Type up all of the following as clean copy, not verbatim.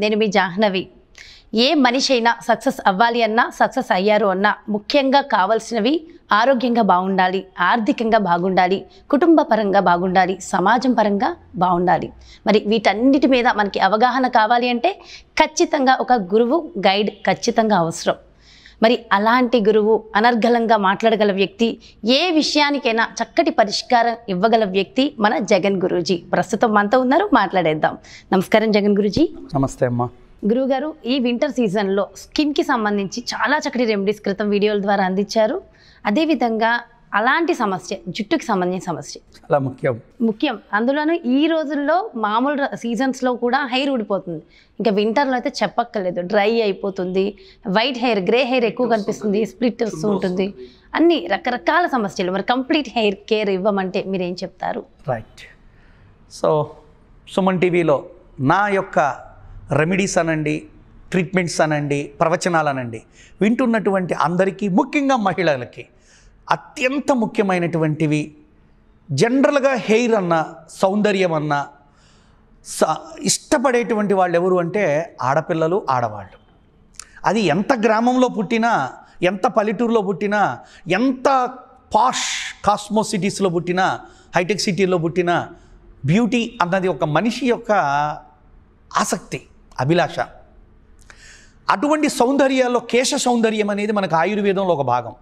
నేను మీ జాహ్నవి. ఏ మనిషి అయినా సక్సెస్ అవ్వాలి అన్నా, సక్సెస్ అయ్యారు అన్నా ముఖ్యంగా కావాల్సినవి ఆరోగ్యంగా బాగుండాలి, ఆర్థికంగా బాగుండాలి, కుటుంబ పరంగా బాగుండాలి, సమాజం పరంగా బాగుండాలి. మరి వీటన్నిటి మీద మనకి అవగాహన కావాలి అంటే ఖచ్చితంగా ఒక గురువు, గైడ్ ఖచ్చితంగా అవసరం. మరి అలాంటి గురువు, అనర్గళంగా మాట్లాడగల వ్యక్తి, ఏ విషయానికైనా చక్కటి పరిష్కారం ఇవ్వగల వ్యక్తి మన జగన్ గురూజీ. ప్రస్తుతం మనతో ఉన్నారు, మాట్లాడేద్దాం. నమస్కారం జగన్ గురూజీ. నమస్తే అమ్మా. గురువుగారు, ఈ వింటర్ సీజన్లో స్కిన్కి సంబంధించి చాలా చక్కటి రెమెడీస్ క్రితం వీడియోల ద్వారా అందించారు. అదేవిధంగా అలాంటి సమస్య, జుట్టుకి సంబంధించిన సమస్య చాలా ముఖ్యం. అందులోనూ ఈ రోజుల్లో మామూలు సీజన్స్లో కూడా హెయిర్ ఊడిపోతుంది. ఇంకా వింటర్లో అయితే చెప్పక్కర్లేదు, డ్రై అయిపోతుంది, వైట్ హెయిర్, గ్రే హెయిర్ ఎక్కువ కనిపిస్తుంది, స్ప్లిట్ వస్తూ ఉంటుంది, అన్ని రకరకాల సమస్యలు. మరి కంప్లీట్ హెయిర్ కేర్ ఇవ్వమంటే మీరేం చెప్తారు? రైట్. సో సుమన్ టీవీలో నా యొక్క రెమెడీస్ అనండి, ట్రీట్మెంట్స్ అనండి, ప్రవచనాలు అనండి వింటున్నటువంటి అందరికీ, ముఖ్యంగా మహిళలకి అత్యంత ముఖ్యమైనటువంటివి. జనరల్గా హెయిర్ అన్న, సౌందర్యం అన్న ఇష్టపడేటువంటి వాళ్ళు ఎవరు అంటే ఆడపిల్లలు, ఆడవాళ్ళు. అది ఎంత గ్రామంలో పుట్టినా, ఎంత పల్లెటూరులో పుట్టినా, ఎంత పాష్ కాస్మో సిటీస్లో పుట్టినా, హైటెక్ సిటీలో పుట్టినా, బ్యూటీ అన్నది ఒక మనిషి యొక్క ఆసక్తి, అభిలాష. అటువంటి సౌందర్యాల్లో కేశ సౌందర్యం అనేది మనకు ఆయుర్వేదంలో ఒక భాగం.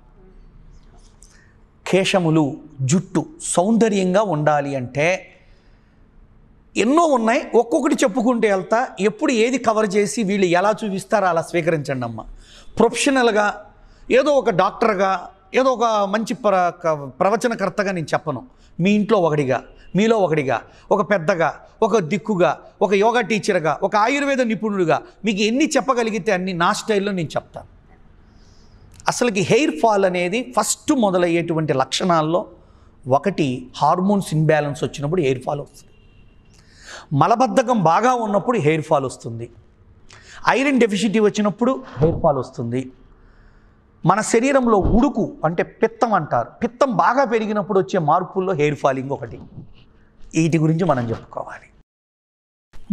కేశములు, జుట్టు సౌందర్యంగా ఉండాలి అంటే ఎన్నో ఉన్నాయి, ఒక్కొక్కటి చెప్పుకుంటే వెళ్తా. ఎప్పుడు ఏది కవర్ చేసి వీళ్ళు ఎలా చూపిస్తారో అలా స్వీకరించండి అమ్మ. ప్రొఫెషనల్గా ఏదో ఒక డాక్టర్గా, ఏదో ఒక మంచి ప్రవచనకర్తగా నేను చెప్పను. మీ ఇంట్లో ఒకటిగా, మీలో ఒకటిగా, ఒక పెద్దగా, ఒక దిక్కుగా, ఒక యోగా టీచర్గా, ఒక ఆయుర్వేద నిపుణుడిగా మీకు ఎన్ని చెప్పగలిగితే అన్ని నా స్టైల్లో నేను చెప్తాను. అసలుకి హెయిర్ ఫాల్ అనేది ఫస్ట్ మొదలయ్యేటువంటి లక్షణాల్లో ఒకటి హార్మోన్స్ ఇన్బ్యాలెన్స్ వచ్చినప్పుడు హెయిర్ ఫాల్ వస్తుంది. మలబద్ధకం బాగా ఉన్నప్పుడు హెయిర్ ఫాల్ వస్తుంది. ఐరన్ డెఫిషిటీ వచ్చినప్పుడు హెయిర్ ఫాల్ వస్తుంది. మన శరీరంలో ఉడుకు అంటే పిత్తం అంటారు, పిత్తం బాగా పెరిగినప్పుడు వచ్చే మార్పుల్లో హెయిర్ ఫాలింగ్ ఒకటి. వీటి గురించి మనం చెప్పుకోవాలి.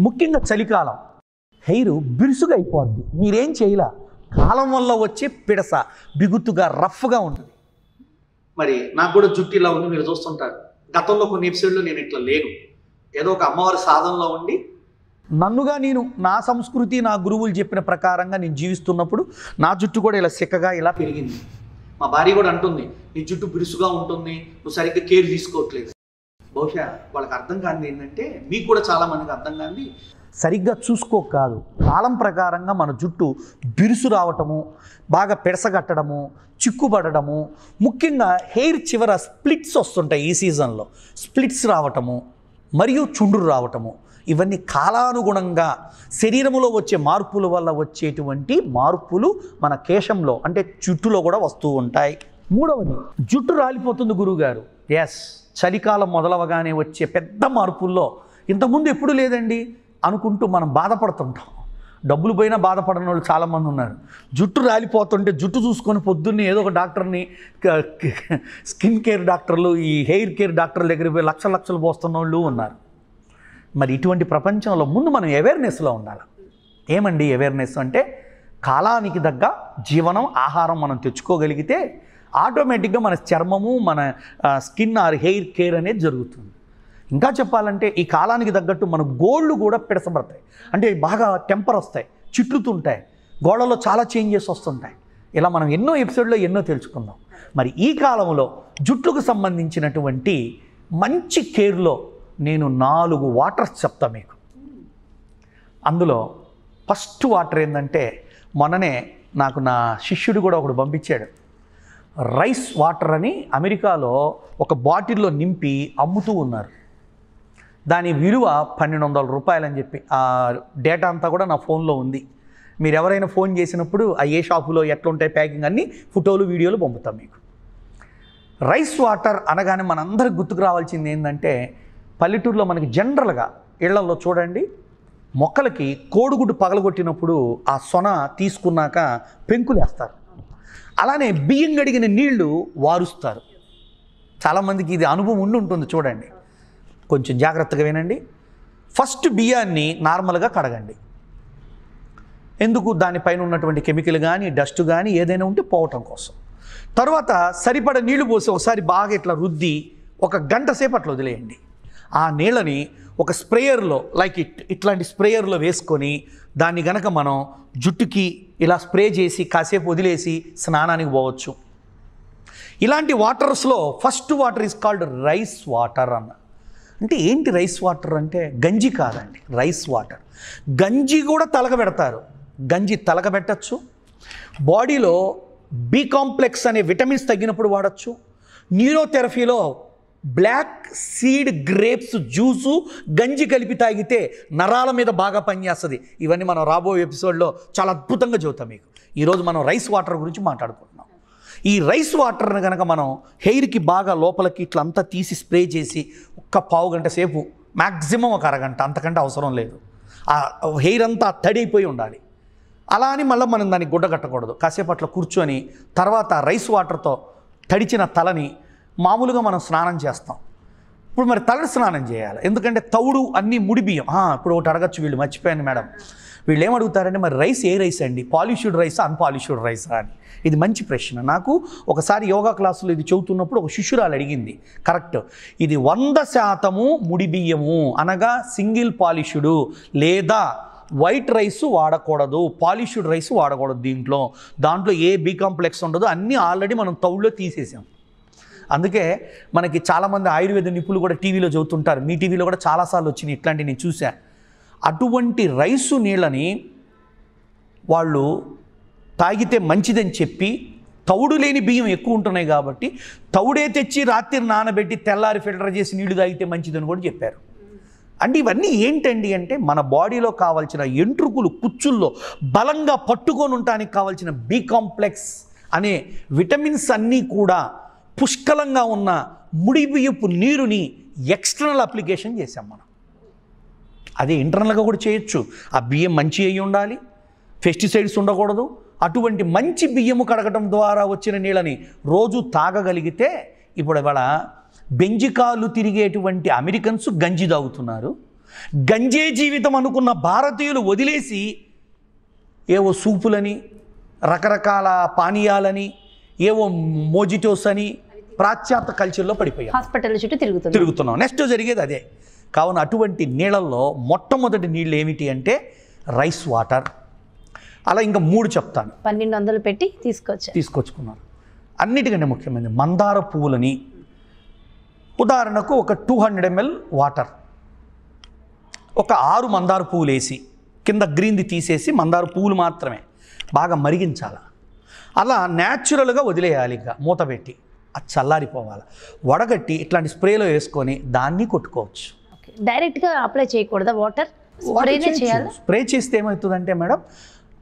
ముఖ్యంగా చలికాలం హెయిర్ బిరుసుగా అయిపోద్ది. మీరేం చేయలే, కాలం వల్ల వచ్చే పిడస బిగుతుగా రఫ్గా ఉంటుంది. మరి నాకు కూడా జుట్టు ఇలా ఉంది, మీరు చూస్తుంటారు. గతంలో కొన్ని ఎపిసోడ్లో నేను ఇట్లా లేను, ఏదో ఒక అమ్మవారి సాధనలో ఉండి నన్నుగా నేను నా సంస్కృతి, నా గురువులు చెప్పిన ప్రకారంగా నేను జీవిస్తున్నప్పుడు నా జుట్టు కూడా ఇలా సిక్కగా ఇలా పెరిగింది. మా భార్య కూడా అంటుంది, నీ జుట్టు బిరుసుగా ఉంటుంది, నువ్వు సరిగ్గా కేర్ తీసుకోవట్లేదు. బహుశా వాళ్ళకి అర్థం కానిది ఏంటంటే, మీకు కూడా చాలామందికి అర్థం కానిది, సరిగ్గా చూసుకోక కాదు, కాలం ప్రకారంగా మన జుట్టు బిరుసు రావటము, బాగా పెడసగట్టడము, చిక్కుపడటము, ముఖ్యంగా హెయిర్ చివర స్ప్లిట్స్ వస్తుంటాయి. ఈ సీజన్లో స్ప్లిట్స్ రావటము మరియు చుండ్రు రావటము, ఇవన్నీ కాలానుగుణంగా శరీరంలో వచ్చే మార్పుల వల్ల వచ్చేటువంటి మార్పులు మన కేశంలో అంటే జుట్టులో కూడా వస్తూ ఉంటాయి. మూడవది, జుట్టు రాలిపోతుంది గురువుగారు. ఎస్, చలికాలం మొదలవగానే వచ్చే పెద్ద మార్పుల్లో ఇంతకుముందు ఎప్పుడు లేదండి అనుకుంటూ మనం బాధపడుతుంటాం. డబ్బులు పోయినా బాధపడని వాళ్ళు చాలామంది ఉన్నారు. జుట్టు రాలిపోతుంటే జుట్టు చూసుకొని పొద్దున్నే ఏదో ఒక డాక్టర్ని, స్కిన్ కేర్ డాక్టర్లు, ఈ హెయిర్ కేర్ డాక్టర్ల దగ్గరికి పోయి లక్షలు పోస్తున్న వాళ్ళు ఉన్నారు. మరి ఇటువంటి ప్రపంచంలో ముందు మనం అవేర్నెస్లో ఉండాలి. ఏమండి అవేర్నెస్ అంటే, కాలానికి తగ్గ జీవనం, ఆహారం మనం తెచ్చుకోగలిగితే ఆటోమేటిక్గా మన చర్మము, మన స్కిన్ ఆర్ హెయిర్ కేర్ అనేది జరుగుతుంది. ఇంకా చెప్పాలంటే ఈ కాలానికి తగ్గట్టు మన గోళ్ళు కూడా పిడసబడతాయి, అంటే బాగా టెంపర్ వస్తాయి, చిట్లుతుంటాయి, గోళ్ళలో చాలా చేంజెస్ వస్తుంటాయి. ఇలా మనం ఎన్నో ఎపిసోడ్లో ఎన్నో తెలుసుకుందాం. మరి ఈ కాలంలో జుట్టుకు సంబంధించినటువంటి మంచి కేర్లో నేను 4 వాటర్స్ చెప్తా మీకు. అందులో ఫస్ట్ వాటర్ ఏంటంటే, మొన్ననే నాకు నా శిష్యుడు కూడా ఒకడు పంపించాడు. రైస్ వాటర్ అని అమెరికాలో ఒక బాటిల్లో నింపి అమ్ముతూ ఉన్నారు. దాని విలువ 1200 రూపాయలని చెప్పి, ఆ డేటా అంతా కూడా నా ఫోన్లో ఉంది. మీరు ఎవరైనా ఫోన్ చేసినప్పుడు ఆ ఏ షాపులో ఎట్లుంటాయి ప్యాకింగ్ అన్నీ ఫోటోలు, వీడియోలు పంపుతాం మీకు. రైస్ వాటర్ అనగానే మనందరికి గుర్తుకు రావాల్సింది ఏంటంటే, పల్లెటూరులో మనకి జనరల్గా ఇళ్లలో చూడండి, మొక్కలకి కోడిగుడ్డు పగలగొట్టినప్పుడు ఆ సొన తీసుకున్నాక పెంకులేస్తారు. అలానే బియ్యం గడిగిన నీళ్లు వారుస్తారు. చాలామందికి ఇది అనుభవం ఉండి ఉంటుంది. చూడండి, కొంచెం జాగ్రత్తగా వినండి. ఫస్ట్ బియ్యాన్ని నార్మల్గా కడగండి. ఎందుకు దానిపైన ఉన్నటువంటి కెమికల్ కానీ డస్ట్ కానీ ఏదైనా ఉంటే పోవటం కోసం. తర్వాత సరిపడ నీళ్లు పోసి ఒకసారి బాగా ఇట్లా రుద్ది 1 గంట సేపు అట్లా వదిలేయండి. ఆ నీళ్ళని ఒక స్ప్రేయర్లో ఇట్లాంటి స్ప్రేయర్లో వేసుకొని దాన్ని గనక మనం జుట్టుకి ఇలా స్ప్రే చేసి కాసేపు వదిలేసి స్నానానికి పోవచ్చు. ఇలాంటి వాటర్స్లో first water is called rice water అన్న. అంటే ఏంటి రైస్ వాటర్ అంటే? గంజి కాదండి, రైస్ వాటర్. గంజి కూడా తలగబెడతారు, గంజి తలగబెట్టచ్చు. బాడీలో బి కాంప్లెక్స్ అనే విటమిన్స్ తగ్గినప్పుడు వాడచ్చు. న్యూరోథెరపీలో బ్లాక్ సీడ్ గ్రేప్స్ జ్యూసు గంజి కలిపి తాగితే నరాల మీద బాగా పనిచేస్తుంది. ఇవన్నీ మనం రాబోయే ఎపిసోడ్లో చాలా అద్భుతంగా చెబుతాం మీకు. ఈరోజు మనం రైస్ వాటర్ గురించి మాట్లాడుకుంటున్నాం. ఈ రైస్ వాటర్ని కనుక మనం హెయిర్కి బాగా లోపలికి ఇట్లా అంతా తీసి స్ప్రే చేసి 1 గంట సేపు, మ్యాక్సిమం 1 అరగంట, అంతకంటే అవసరం లేదు. ఆ హెయిర్ అంతా తడి అయిపోయి ఉండాలి. అలా అని మళ్ళీ మనం దాన్ని గుడ్డ కట్టకూడదు. కాసేపు అట్లా కూర్చొని తర్వాత రైస్ వాటర్తో తడిచిన తలని మామూలుగా మనం స్నానం చేస్తాం. ఇప్పుడు మరి తలని స్నానం చేయాలి, ఎందుకంటే తౌడు అన్నీ ముడి బియ్యం. ఇప్పుడు ఒకటి అడగచ్చు, వీళ్ళు మర్చిపోయాను మేడం, వీళ్ళు ఏమడుగుతారంటే మరి రైస్ ఏ రైస్ అండి, పాలిష్డ్ రైసా అన్పాలిష్డ్ రైసా అని. ఇది మంచి ప్రశ్న. నాకు ఒకసారి యోగా క్లాసులో ఇది చెబుతున్నప్పుడు ఒక శిష్యురాలు అడిగింది. కరెక్ట్, ఇది 100% ముడి బియ్యము, అనగా సింగిల్ పాలిష్డ్ లేదా వైట్ రైస్ వాడకూడదు, పాలిష్డ్ రైస్ వాడకూడదు. దాంట్లో ఏ బి కాంప్లెక్స్ ఉండదు, అన్నీ ఆల్రెడీ మనం తౌడులో తీసేసాం. అందుకే మనకి చాలామంది ఆయుర్వేద నిపుణులు కూడా టీవీలో చెబుతుంటారు, మీ టీవీలో కూడా చాలాసార్లు వచ్చినాయి ఇట్లాంటివి నేను చూశాను. అటువంటి రైసు నీళ్ళని వాళ్ళు తాగితే మంచిదని చెప్పి, తౌడు లేని బియ్యం ఎక్కువ ఉంటున్నాయి కాబట్టి తౌడే తెచ్చి రాత్రి నానబెట్టి తెల్లారి ఫిల్టర్ చేసి నీళ్లు తాగితే మంచిదని కూడా చెప్పారు. అంటే ఇవన్నీ ఏంటండి అంటే మన బాడీలో కావాల్సిన ఎంట్రుకులు కుచ్చుల్లో బలంగా పట్టుకొని ఉండటానికి కావాల్సిన బి కాంప్లెక్స్ అనే విటమిన్స్ అన్నీ కూడా పుష్కలంగా ఉన్న ముడి బియ్యపు నీరుని ఎక్స్టర్నల్ అప్లికేషన్ చేసాం మనం. అదే ఇంటర్నల్గా కూడా చేయొచ్చు. ఆ బియ్యం మంచి అయి ఉండాలి, పెస్టిసైడ్స్ ఉండకూడదు. అటువంటి మంచి బియ్యము కడగటం ద్వారా వచ్చిన నీళ్ళని రోజు తాగగలిగితే, ఇప్పుడు ఇవాళ బెంజికాలు తిరిగేటువంటి అమెరికన్స్ గంజి తాగుతున్నారు. గంజే జీవితం అనుకున్న భారతీయులు వదిలేసి ఏవో సూపులని, రకరకాల పానీయాలని, ఏవో మోజిటోస్ అని పాశ్చాత్య కల్చర్లో పడిపోయాం, హాస్పిటల్ చుట్టూ తిరుగుతున్నాం. నెక్స్ట్ జరిగేది అదే. కావున అటువంటి నీళ్ళల్లో మొట్టమొదటి నీళ్ళు ఏమిటి అంటే రైస్ వాటర్. అలా ఇంకా 3 చెప్తాను. 1200 పెట్టి తీసుకొచ్చుకున్నారు. అన్నిటికంటే ముఖ్యమైనది మందార పువ్వులని, ఉదాహరణకు ఒక 200 ml వాటర్, ఒక 6 మందార పువ్వులు వేసి కింద గ్రీన్ది తీసేసి మందార పువ్వులు మాత్రమే బాగా మరిగించాలి. అలా న్యాచురల్గా వదిలేయాలి. ఇంకా మూత పెట్టి అది చల్లారిపోవాలి. వడగట్టి ఇట్లాంటి స్ప్రేలో వేసుకొని దాన్ని కొట్టుకోవచ్చు. డైరెక్ట్గా అప్లై చేయకూడదా? వాటర్ స్ప్రే చేస్తే ఏమవుతుందంటే మేడం,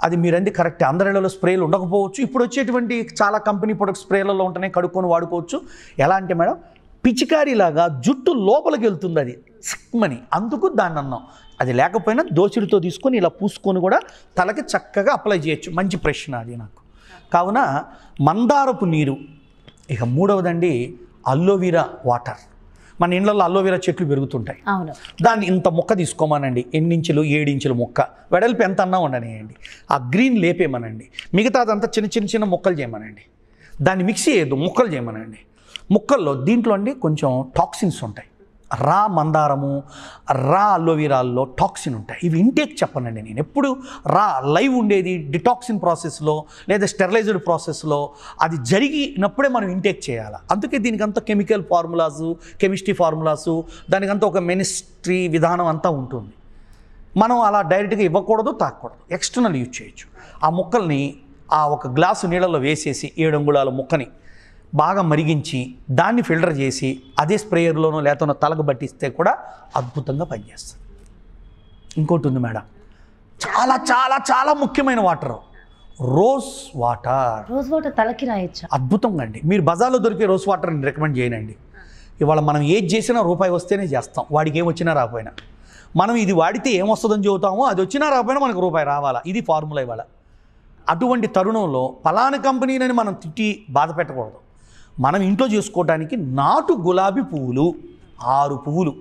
అది మీరంది కరెక్ట్, అందరిలో స్ప్రేలు ఉండకపోవచ్చు. ఇప్పుడు వచ్చేటువంటి చాలా కంపెనీ ప్రొడక్ట్ స్ప్రేలలో ఉంటేనే కడుక్కొని వాడుకోవచ్చు. ఎలా అంటే మేడం, పిచికారీలాగా జుట్టు లోపలికి వెళ్తుంది అది సిక్మని, అందుకు దాన్ని అన్నాం. అది లేకపోయినా దోసిడితో తీసుకొని ఇలా పూసుకొని కూడా తలకి చక్కగా అప్లై చేయొచ్చు. మంచి ప్రశ్న అది నాకు. కావున మందారపు నీరు. ఇక 3వదండి అల్లోవెరా వాటర్. మన ఇళ్ళల్లో అల్లోవెరా చెట్లు పెరుగుతుంటాయి. దాన్ని ఇంత మొక్క తీసుకోమనండి, 8 ఇంచులు 7 ఇంచుల మొక్క, వెడల్పు ఎంత అన్నా ఉండనియండి. ఆ గ్రీన్ లేపేమనండి, మిగతాదంతా చిన్న మొక్కలు చేయమనండి. దాన్ని మిక్సీ చేయొద్దు, ముక్కలు చేయమనండి. ముక్కల్లో దీంట్లో అండి కొంచెం టాక్సిన్స్ ఉంటాయి. రా మందారము, రా అల్లోవెరాల్లో టాక్సిన్ ఉంటాయి. ఇవి ఇంటేక్ చెప్పనండి నేను. ఎప్పుడు రా లైవ్ ఉండేది డిటాక్సిన్ ప్రాసెస్లో లేదా స్టెరిలైజ్డ్ ప్రాసెస్లో అది జరిగినప్పుడే మనం ఇంటేక్ చేయాలి. అందుకే దీనికంతా కెమికల్ ఫార్ములాసు, కెమిస్ట్రీ ఫార్ములాసు, దానికంతా ఒక కెమిస్ట్రీ విధానం అంతా ఉంటుంది. మనం అలా డైరెక్ట్గా ఇవ్వకూడదు, తాకూడదు, ఎక్స్టర్నల్ యూజ్ చేయొచ్చు. ఆ ముక్కల్ని ఆ 1 గ్లాసు నీళ్ళలో వేసేసి 7 అంగుళాల ముక్కని బాగా మరిగించి దాన్ని ఫిల్టర్ చేసి అదే స్ప్రేయర్లోనో లేకపోతే తలకు పట్టిస్తే కూడా అద్భుతంగా పనిచేస్తుంది. ఇంకోటి ఉంది మేడం, చాలా చాలా చాలా ముఖ్యమైన water, rose water. Rose water తలకి రాయొచ్చు. అద్భుతంగా అండి. మీరు బజార్లో దొరికే రోజ్ వాటర్ని రికమెండ్ చేయనండి. ఇవాళ మనం ఏది చేసినా రూపాయి వస్తేనే చేస్తాం, వాడికి ఏం వచ్చినా రాకపోయినా. మనం ఇది వాడితే ఏమొస్తుందని చెబుతామో, అది వచ్చినా రాకపోయినా మనకు రూపాయి రావాలా, ఇది ఫార్ములా ఇవాళ. అటువంటి తరుణంలో పలానా కంపెనీలని మనం తిట్టి బాధ పెట్టకూడదు. మనం ఇంట్లో చేసుకోవడానికి నాటు గులాబీ పువ్వులు 6 పువ్వులు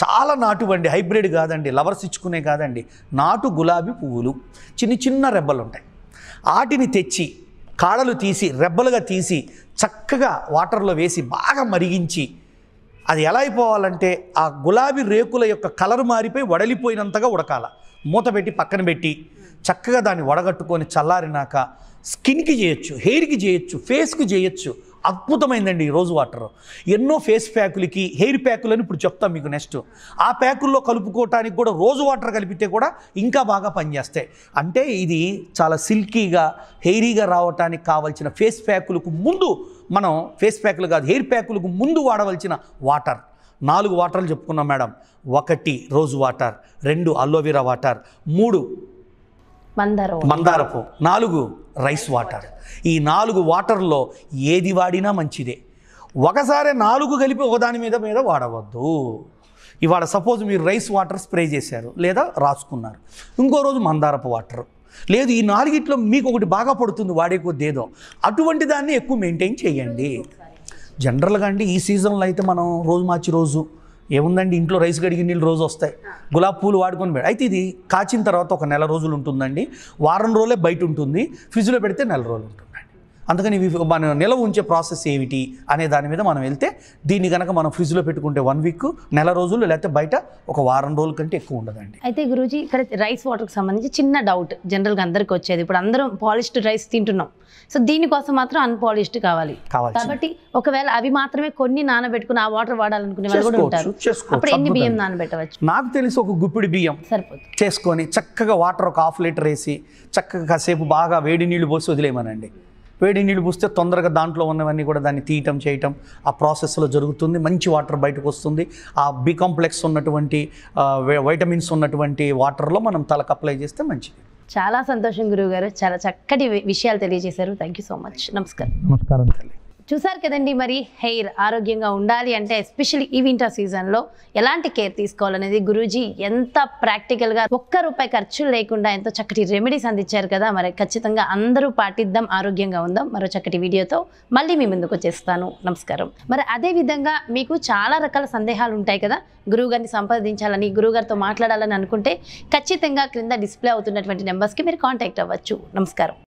చాలా నాటువండి, హైబ్రిడ్ కాదండి, లవర్స్ ఇచ్చుకునే కాదండి, నాటు గులాబీ పువ్వులు చిన్న చిన్న రెబ్బలు ఉంటాయి. వాటిని తెచ్చి కాడలు తీసి రెబ్బలుగా తీసి చక్కగా వాటర్లో వేసి బాగా మరిగించి, అది ఎలా అయిపోవాలంటే ఆ గులాబీ రేకుల యొక్క కలర్ మారిపోయి వడలిపోయినంతగా ఉడకాల. మూత పెట్టి పక్కన పెట్టి చక్కగా దాన్ని వడగట్టుకొని చల్లారినాక స్కిన్కి చేయొచ్చు, హెయిర్కి చేయొచ్చు, ఫేస్కి చేయొచ్చు. అద్భుతమైందండి ఈ రోజు వాటర్. ఎన్నో ఫేస్ ప్యాకులకి, హెయిర్ ప్యాకులని ఇప్పుడు చెప్తాం మీకు నెక్స్ట్. ఆ ప్యాకుల్లో కలుపుకోవటానికి కూడా రోజు వాటర్ కలిపితే కూడా ఇంకా బాగా పనిచేస్తాయి. అంటే ఇది చాలా సిల్కీగా, హెయిరీగా రావటానికి కావాల్సిన ఫేస్ ప్యాకులకు ముందు మనం, ఫేస్ ప్యాకులు కాదు హెయిర్ ప్యాకులకు ముందు వాడవలసిన వాటర్ 4 వాటర్లు చెప్పుకున్నాం మేడం. 1 రోజు water, 2 aloe vera water, 3 మందారపు, 4 rice water. ఈ 4 వాటర్లో ఏది వాడినా మంచిదే. ఒకసారి 4 కలిపి ఒకదాని మీద వాడవద్దు. ఇవాళ సపోజ్ మీరు రైస్ వాటర్ స్ప్రే చేశారు లేదా రాసుకున్నారు, ఇంకో రోజు మందారపు వాటర్, లేదు ఈ 4 మీకు ఒకటి బాగా పడుతుంది వాడే కొద్ది ఏదో, అటువంటి దాన్ని ఎక్కువ మెయింటైన్ చేయండి. జనరల్గా అండి ఈ సీజన్లో అయితే మనం రోజు మార్చి రోజు ఏముందండి, ఇంట్లో రైస్ కడిగి నీళ్ళు రోజు వస్తాయి, గులాబీ పూలు వాడుకొని అయితే ఇది కాచిన తర్వాత ఒక నెల రోజులు ఉంటుందండి, వారం రోజులే బయట ఉంటుంది, ఫ్రిడ్జ్లో పెడితే నెల రోజులు ఉంటుందండి. అందుకని మన నిల్వ ఉంచే ప్రాసెస్ ఏమిటి అనే దాని మీద మనం వెళ్తే, దీన్ని కనుక మనం ఫ్రిడ్జ్లో పెట్టుకుంటే 1 వీక్, నెల రోజులు, లేకపోతే బయట ఒక వారం రోజుల కంటే ఎక్కువ ఉండదండి. అయితే గురూజీ ఇక్కడ రైస్ వాటర్కి సంబంధించి చిన్న డౌట్ జనరల్గా అందరికీ వచ్చేది, ఇప్పుడు అందరం పాలిష్డ్ రైస్ తింటున్నాం, సో దీనికోసం మాత్రం అన్పాలిష్డ్ కావాలి కాబట్టి ఒకవేళ అవి మాత్రమే కొన్ని నానబెట్టుకుని ఆ వాటర్ వాడాలనుకునే వాళ్ళు కూడా ఉంటారు. అప్పుడు ఎన్ని బియ్యం నానబెట్టవచ్చు? నాకు తెలిసి ఒక గుప్పిడి బియ్యం సరిపోతుంది చేసుకొని చక్కగా వాటర్ ఒక 1/2 లీటర్ వేసి చక్కగా కాసేపు బాగా వేడి నీళ్లు పోసి వదిలేయమనండి. వేడి నీళ్ళు పోస్తే తొందరగా దాంట్లో ఉన్నవన్నీ కూడా దాన్ని తీయటం చేయటం ఆ ప్రాసెస్లో జరుగుతుంది. మంచి వాటర్ బయటకు వస్తుంది. ఆ బి కాంప్లెక్స్ ఉన్నటువంటి వైటమిన్స్ ఉన్నటువంటి వాటర్లో మనం తలకు అప్లై చేస్తే మంచిది. చాలా సంతోషం గురువు గారు, చాలా చక్కటి విషయాలు తెలియజేశారు. Thank you so much. నమస్కారం. నమస్కారం తల్లి. చూసారు కదండి, మరి హెయిర్ ఆరోగ్యంగా ఉండాలి అంటే ఎస్పెషల్లీ ఈ వింటర్ సీజన్లో ఎలాంటి కేర్ తీసుకోవాలనేది గురూజీ ఎంత ప్రాక్టికల్గా ₹1 ఖర్చు లేకుండా ఎంతో చక్కటి రెమెడీస్ అందించారు కదా. మరి ఖచ్చితంగా అందరూ పాటిద్దాం, ఆరోగ్యంగా ఉందాం. మరో చక్కటి వీడియోతో మళ్ళీ మీ ముందుకు వచ్చేస్తాను. నమస్కారం. మరి అదేవిధంగా మీకు చాలా రకాల సందేహాలు ఉంటాయి కదా, గురువుగారిని సంప్రదించాలని, గురువుగారితో మాట్లాడాలని అనుకుంటే ఖచ్చితంగా క్రింద డిస్ప్లే అవుతున్నటువంటి నెంబర్స్కి మీరు కాంటాక్ట్ అవ్వచ్చు. నమస్కారం.